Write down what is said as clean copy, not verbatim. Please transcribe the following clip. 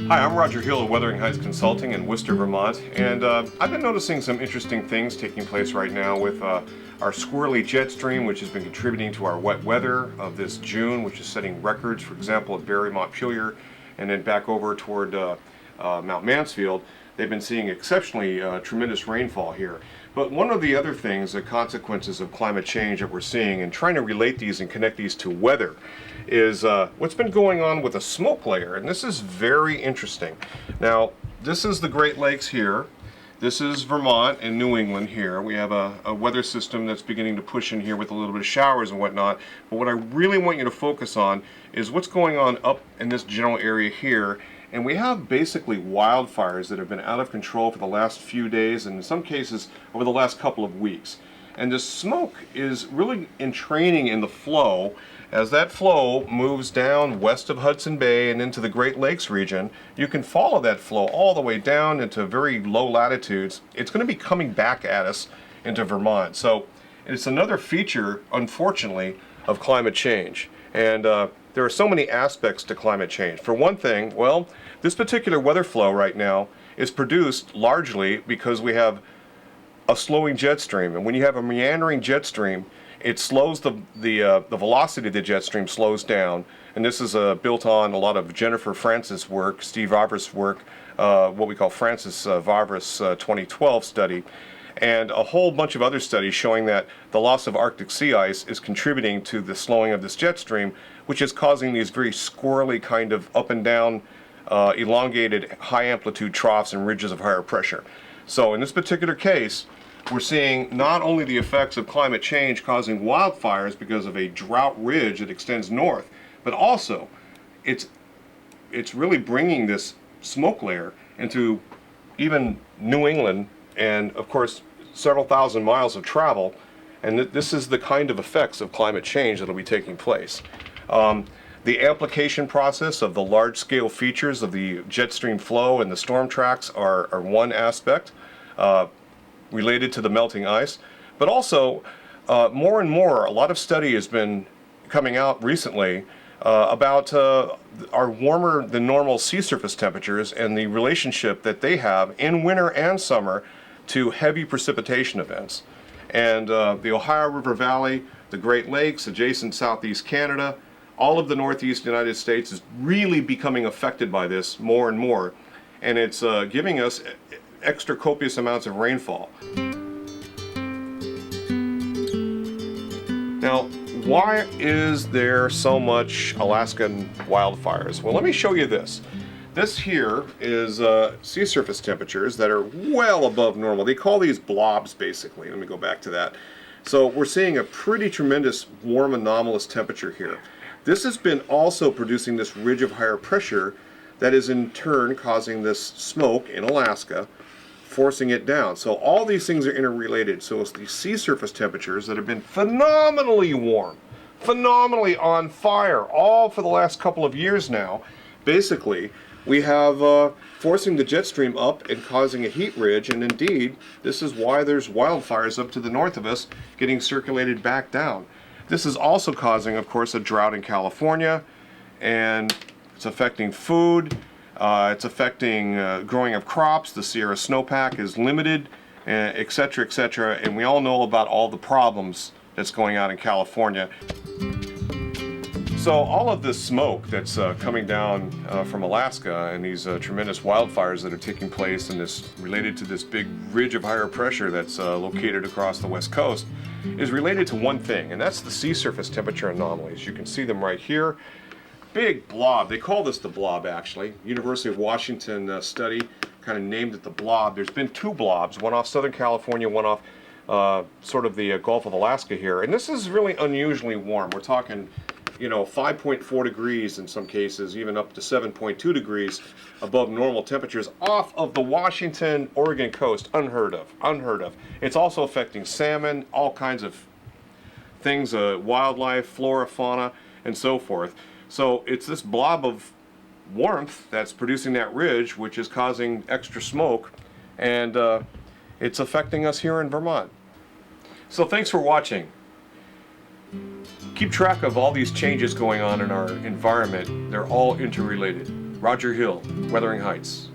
Hi, I'm Roger Hill of Wuthering Heights Consulting in Worcester, Vermont, and I've been noticing some interesting things taking place right now with our squirrely jet stream, which has been contributing to our wet weather of this June, which is setting records, for example, at Vermont, and then back over toward Mount Mansfield. They've been seeing exceptionally tremendous rainfall here. But one of the other things, the consequences of climate change that we're seeing, and trying to relate these and connect these to weather, is what's been going on with a smoke layer. And this is very interesting. Now, this is the Great Lakes here. This is Vermont and New England here. We have a weather system that's beginning to push in here with a little bit of showers and whatnot. But what I really want you to focus on is what's going on up in this general area here. And we have basically wildfires that have been out of control for the last few days, and in some cases over the last couple of weeks. And the smoke is really entraining in the flow. As that flow moves down west of Hudson Bay and into the Great Lakes region, you can follow that flow all the way down into very low latitudes. It's going to be coming back at us into Vermont. So it's another feature, unfortunately, of climate change. And there are so many aspects to climate change. For one thing, well, this particular weather flow right now is produced largely because we have a slowing jet stream. And when you have a meandering jet stream, it slows the velocity of the jet stream slows down. And this is built on a lot of Jennifer Francis work, Steve Vavras' work, what we call Francis Vavras 2012 study, and a whole bunch of other studies showing that the loss of Arctic sea ice is contributing to the slowing of this jet stream, which is causing these very squirrely kind of up and down, elongated high amplitude troughs and ridges of higher pressure. So in this particular case, we're seeing not only the effects of climate change causing wildfires because of a drought ridge that extends north, but also it's really bringing this smoke layer into even New England, and of course several thousand miles of travel, and this is the kind of effects of climate change that will be taking place. The application process of the large-scale features of the jet stream flow and the storm tracks are one aspect related to the melting ice, but also more and more, a lot of study has been coming out recently about our warmer than normal sea surface temperatures and the relationship that they have in winter and summer to heavy precipitation events. And the Ohio River Valley, the Great Lakes, adjacent southeast Canada, all of the northeast United States is really becoming affected by this more and more. And it's giving us extra copious amounts of rainfall. Now, why is there so much Alaskan wildfires? Well, let me show you this. This here is sea surface temperatures that are well above normal. They call these blobs, basically. Let me go back to that. So we're seeing a pretty tremendous warm anomalous temperature here. This has been also producing this ridge of higher pressure that is in turn causing this smoke in Alaska, forcing it down. So all these things are interrelated. So it's the sea surface temperatures that have been phenomenally warm, phenomenally on fire, all for the last couple of years now. Basically, we have forcing the jet stream up and causing a heat ridge, and indeed, this is why there's wildfires up to the north of us getting circulated back down. This is also causing, of course, a drought in California, and it's affecting food. It's affecting growing of crops. The Sierra snowpack is limited, etc., etc. And we all know about all the problems that's going on in California. So all of this smoke that's coming down from Alaska and these tremendous wildfires that are taking place and this related to this big ridge of higher pressure that's located across the west coast is related to one thing, and that's the sea surface temperature anomalies. You can see them right here. Big blob. They call this the blob, actually. University of Washington study kind of named it the blob. There's been two blobs, one off Southern California, one off sort of the Gulf of Alaska here. And this is really unusually warm. We're talking, 5.4 degrees in some cases, even up to 7.2 degrees above normal temperatures off of the Washington, Oregon coast. Unheard of. Unheard of. It's also affecting salmon, all kinds of things, wildlife, flora, fauna, and so forth. So it's this blob of warmth that's producing that ridge, which is causing extra smoke, and it's affecting us here in Vermont. So thanks for watching. Keep track of all these changes going on in our environment. They're all interrelated. Roger Hill, Wuthering Heights.